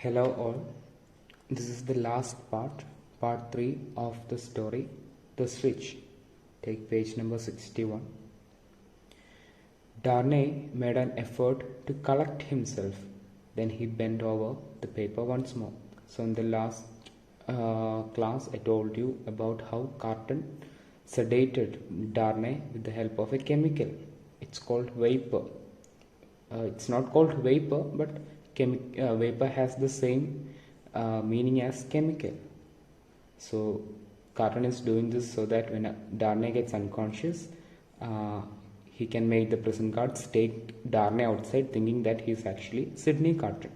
Hello all, this is the last part 3 of the story, The Switch. Take page number 61. Darnay made an effort to collect himself. Then he bent over the paper once more. So in the last class I told you about how Carton sedated Darnay with the help of a chemical. It's called vapor. It's not called vapor, but vapor has the same meaning as chemical. So Carton is doing this so that when Darnay gets unconscious, he can make the prison guards take Darnay outside, thinking that he is actually Sydney Carton,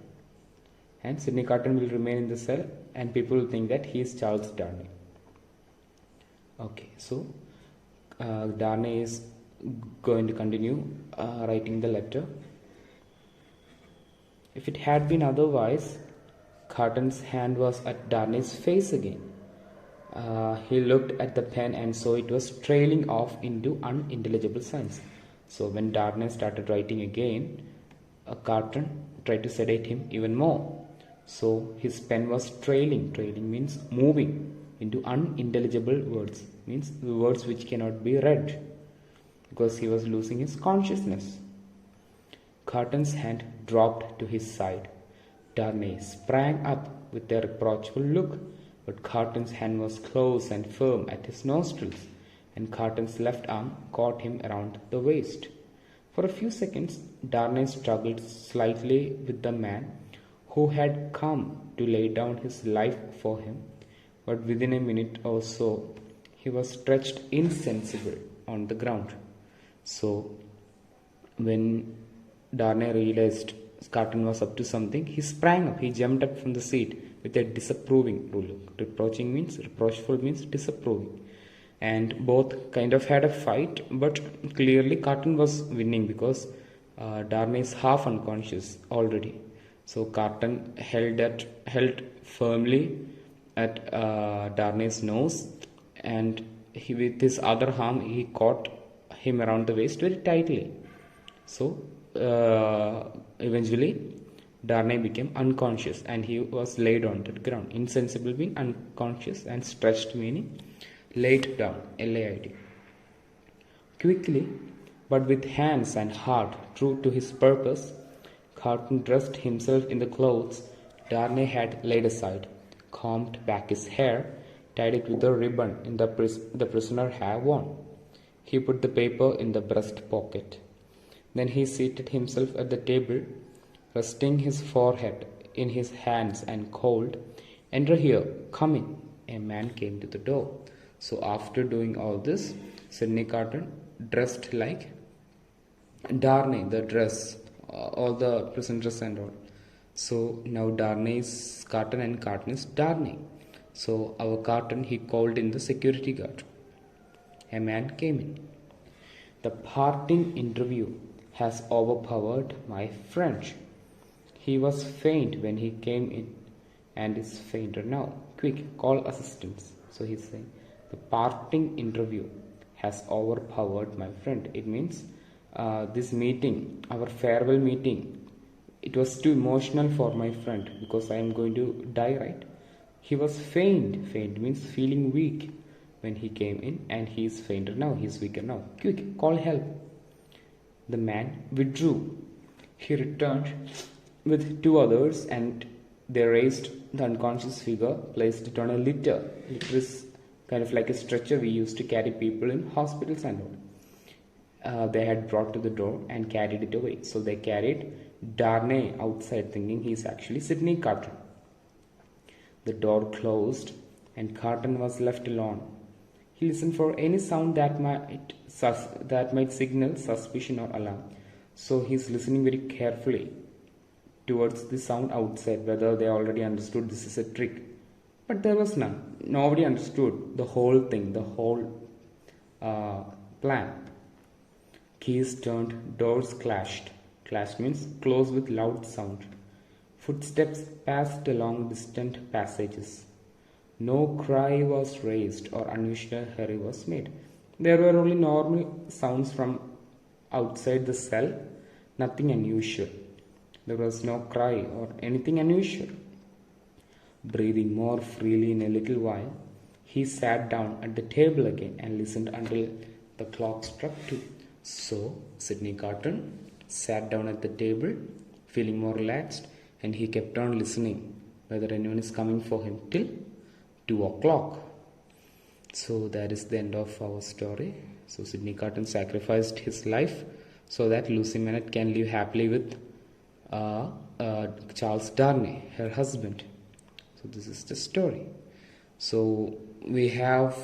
and Sydney Carton will remain in the cell, and people will think that he is Charles Darnay. Okay, so Darnay is going to continue writing the letter. If it had been otherwise, Carton's hand was at Darnay's face again. He looked at the pen and saw it was trailing off into unintelligible signs. So when Darnay started writing again, Carton tried to sedate him even more. So his pen was trailing. Trailing means moving into unintelligible words, means the words which cannot be read, because he was losing his consciousness. Carton's hand dropped to his side. Darnay sprang up with a reproachful look, but Carton's hand was close and firm at his nostrils, and Carton's left arm caught him around the waist. For a few seconds, Darnay struggled slightly with the man who had come to lay down his life for him, but within a minute or so, he was stretched insensible on the ground. So, when Darnay realized Carton was up to something, he sprang up, he jumped up from the seat with a disapproving look. Reproachful means disapproving. And both kind of had a fight, but clearly Carton was winning because Darnay is half unconscious already. So Carton held firmly at Darnay's nose, and with his other arm he caught him around the waist very tightly. So eventually Darnay became unconscious and he was laid on the ground. Insensible meaning unconscious, and stretched meaning laid down, LAID. Quickly, but with hands and heart true to his purpose, Carton dressed himself in the clothes Darnay had laid aside, combed back his hair, tied it with a ribbon in the prisoner had worn. He put the paper in the breast pocket. Then he seated himself at the table, resting his forehead in his hands, and called, "Enter here, come in." A man came to the door. So after doing all this, Sydney Carton dressed like Darnay, the dress, all the prison dress and all. So now Darnay is Carton and Carton is Darnay. So our Carton, he called in the security guard. A man came in. "The parting interview has overpowered my French. He was faint when he came in and is fainter now. Quick, call assistance." So he's saying, the parting interview has overpowered my friend. It means this meeting, our farewell meeting, it was too emotional for my friend because I am going to die, right? He was faint. Faint means feeling weak when he came in, and he is fainter now, he is weaker now. Quick, call help. The man withdrew. He returned with two others, and they raised the unconscious figure, placed it on a litter. Litter is kind of like a stretcher we used to carry people in hospitals and all. They had brought to the door and carried it away. So they carried Darnay outside, thinking he is actually Sydney Carton. The door closed, and Carton was left alone. He listened for any sound that might signal suspicion or alarm. So he's listening very carefully towards the sound outside, whether they already understood this is a trick. But there was none. Nobody understood the whole thing, the whole plan. Keys turned, doors clashed. Clashed means closed with loud sound. Footsteps passed along distant passages. No cry was raised or unusual hurry was made. There were only normal sounds from outside the cell, nothing unusual. There was no cry or anything unusual. Breathing more freely in a little while, he sat down at the table again and listened until the clock struck 2. So, Sidney Carton sat down at the table, feeling more relaxed, and he kept on listening whether anyone is coming for him till 2 o'clock. So, that is the end of our story. So, Sidney Carton sacrificed his life so that Lucy Manette can live happily with Charles Darnay, her husband. So, this is the story. So, we have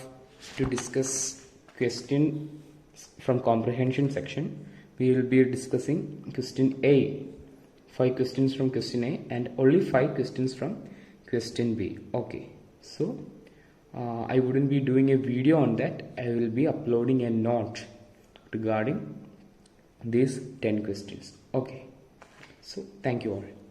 to discuss question from comprehension section. We will be discussing question A, 5 questions from question A and only 5 questions from question B. Okay, so I wouldn't be doing a video on that. I will be uploading a note regarding these 10 questions. Okay, so thank you all.